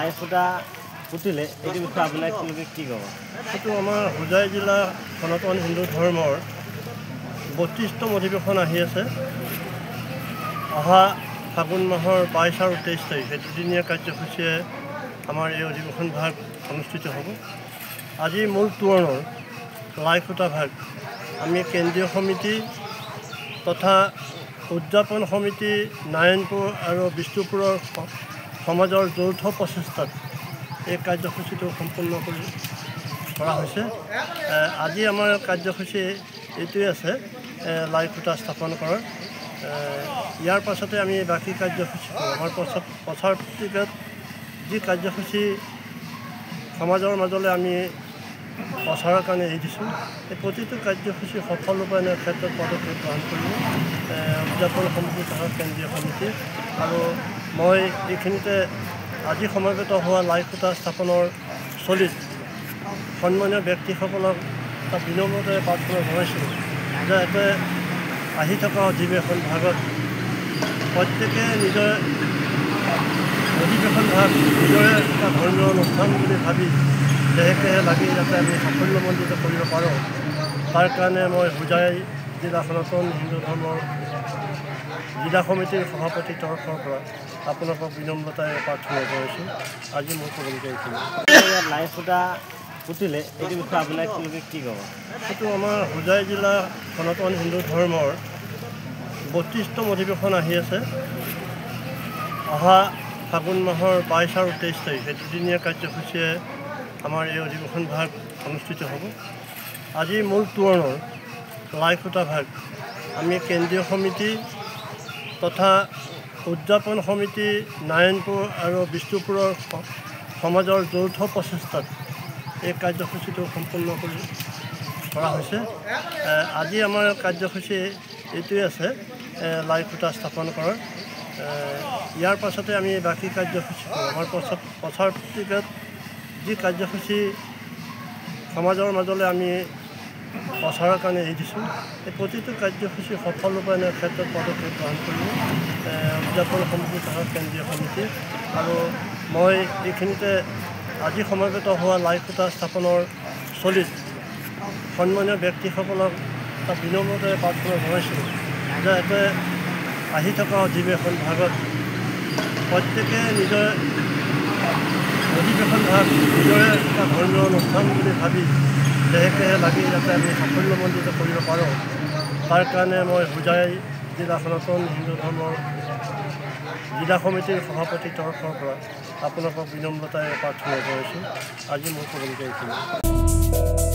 লাইফটা পুতিলে এইটো বিষয়ে আপোনাক কি ক'ব? এইটো আমাৰ হোজাই জিলা সনাতন হিন্দু ধৰ্মৰ 32তম অধিৱেশন আহি আছে। অহা ফাগুন মাহৰ 22 আৰু 23 তাৰিখ এই দুদিনীয়া কাৰ্যসূচীয়ে আমাৰ এই অধিৱেশন ভাগ অনুষ্ঠিত হ'ব। আজি মূল তোৰণৰ লাইখুটা ভাগ আমি কেন্দ্ৰীয় সমিতি তথা উদযাপন সমিতি নাৰায়ণপুৰ আৰু বিষ্ণুপুৰৰ সমাজৰ যৌথ প্ৰচেষ্টাত এই কাৰ্যসূচীটো সম্পূৰ্ণ কৰা হৈছে। আজি আমাৰ কাৰ্যসূচী এইটোৱে আছে, লাইখুটা স্থাপন কৰাৰ। ইয়াৰ পাছতে আমি বাকী কাৰ্যসূচী আমাৰ প্ৰচাৰ পত্ৰিকাত যি কাৰ্যসূচী সমাজৰ মাজলৈ আমি প্ৰচাৰৰ কাৰণে এৰি দিছোঁ, এই প্ৰতিটো কাৰ্যসূচী সফল ৰূপায়ণৰ ক্ষেত্ৰত পদক্ষেপ গ্ৰহণ কৰিব উদযাপন সমিতি তথা কেন্দ্ৰীয় সমিতি। আৰু মই এইখিনিতে আজি সমবেত হোৱা লাইখুটা স্থাপনৰ স্থলীত সন্মানীয় ব্যক্তিসকলক এটা বিনম্ৰতাৰে প্ৰাৰ্থনা জনাইছোঁ যে যাতে আহি থকা অধিৱেশন ভাগত প্ৰত্যেকে নিজৰ অধিৱেশন ভাগ নিজৰে এটা ধৰ্মীয় অনুষ্ঠান বুলি ভাবি দেহে লাগি যাতে আমি সাফল্যমণ্ডিত কৰিব পাৰোঁ, তাৰ কাৰণে মই হোজাই জিলা সনাতন হিন্দু ধৰ্মৰ জিলা সমিতিৰ সভাপতিৰ তৰফৰ পৰা আপোনালোকক বিনম্ৰতাৰে প্ৰাৰ্থনা জনাইছোঁ। আজি মোৰ ক'বলগীয়া এইখিনি। লাইফটা পুতিলে এইটো বিষয়ে আপোনাক কি ক'ব? এইটো আমাৰ হোজাই জিলা সনাতন হিন্দু ধৰ্মৰ 32তম অধিৱেশন আহি আছে। অহা ফাগুন মাহৰ 22 আৰু 23 তাৰিখ এই দুদিনীয়া কাৰ্যসূচীয়ে আমাৰ এই অধিৱেশন ভাগ অনুষ্ঠিত হ'ব। আজি মূল তোৰণৰ লাইখুটা ভাগ আমি কেন্দ্ৰীয় সমিতি তথা উদযাপন সমিতি নাৰায়ণপুৰ আৰু বিষ্ণুপুৰৰ সমাজৰ যৌথ প্ৰচেষ্টাত এই কাৰ্যসূচীটো সম্পূৰ্ণ কৰা হৈছে। আজি আমাৰ কাৰ্যসূচী এইটোৱে আছে, লাইখুটা স্থাপন কৰাৰ। ইয়াৰ পাছতে আমি বাকী কাৰ্যসূচী আমাৰ প্ৰচাৰ পত্ৰিকাত যি কাৰ্যসূচী সমাজৰ মাজলৈ আমি প্ৰচাৰৰ কাৰণে এৰি দিছোঁ, এই প্ৰতিটো কাৰ্যসূচী সফল ৰূপায়ণৰ ক্ষেত্ৰত পদক্ষেপ গ্ৰহণ কৰিব উদযাপন সমিতি তথা কেন্দ্ৰীয় সমিতি। আৰু মই এইখিনিতে আজি সমবেত হোৱা লাইখুটা স্থাপনৰ স্থলীত সন্মানীয় ব্যক্তিসকলক এটা বিনম্ৰতাৰে প্ৰাৰ্থনা জনাইছোঁ যে যাতে আহি থকা অধিৱেশন ভাগত প্ৰত্যেকে নিজৰ অধিৱেশন ভাগ নিজৰে এটা ধৰ্মীয় অনুষ্ঠান বুলি ভাবি দেহে লাগি যাতে আমি সাফল্যমণ্ডিত কৰিব পাৰোঁ, তাৰ কাৰণে মই হোজাই জিলা সনাতন হিন্দু ধৰ্মৰ জিলা সমিতিৰ সভাপতিৰ তৰফৰ পৰা আপোনালোকক বিনম্ৰতাৰে প্ৰাৰ্থনা জনাইছোঁ। আজি মোৰ ক'বলগীয়া এইখিনি।